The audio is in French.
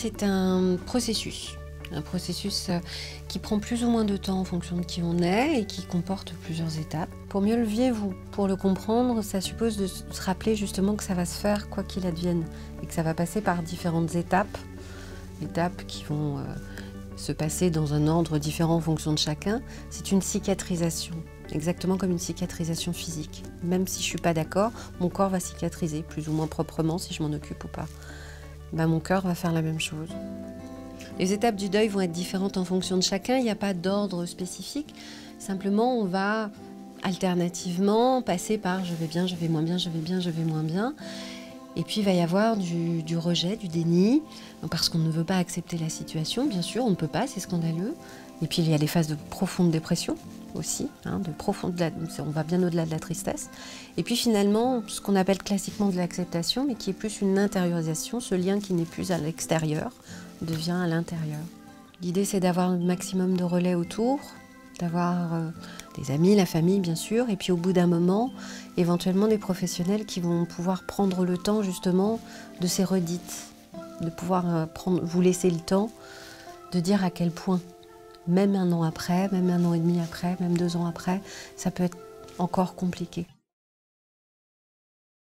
c'est un processus qui prend plus ou moins de temps en fonction de qui on est et qui comporte plusieurs étapes. Pour mieux le vivre, pour le comprendre, ça suppose de se rappeler justement que ça va se faire quoi qu'il advienne et que ça va passer par différentes étapes qui vont se passer dans un ordre différent en fonction de chacun. C'est une cicatrisation, exactement comme une cicatrisation physique. Même si je ne suis pas d'accord, mon corps va cicatriser plus ou moins proprement si je m'en occupe ou pas. Mon cœur va faire la même chose. Les étapes du deuil vont être différentes en fonction de chacun, il n'y a pas d'ordre spécifique. Simplement, on va alternativement passer par je vais bien, je vais moins bien, je vais bien, je vais moins bien. Et puis il va y avoir du rejet, du déni, parce qu'on ne veut pas accepter la situation, bien sûr, on ne peut pas, c'est scandaleux. Et puis il y a les phases de profonde dépression aussi, on va bien au-delà de la tristesse. Et puis finalement, ce qu'on appelle classiquement de l'acceptation, mais qui est plus une intériorisation, ce lien qui n'est plus à l'extérieur, devient à l'intérieur. L'idée, c'est d'avoir un maximum de relais autour, d'avoir des amis, la famille bien sûr, et puis au bout d'un moment, éventuellement des professionnels qui vont pouvoir prendre le temps justement de ces redites, de pouvoir vous laisser le temps de dire à quel point, même 1 an après, même 1 an et demi après, même 2 ans après, ça peut être encore compliqué.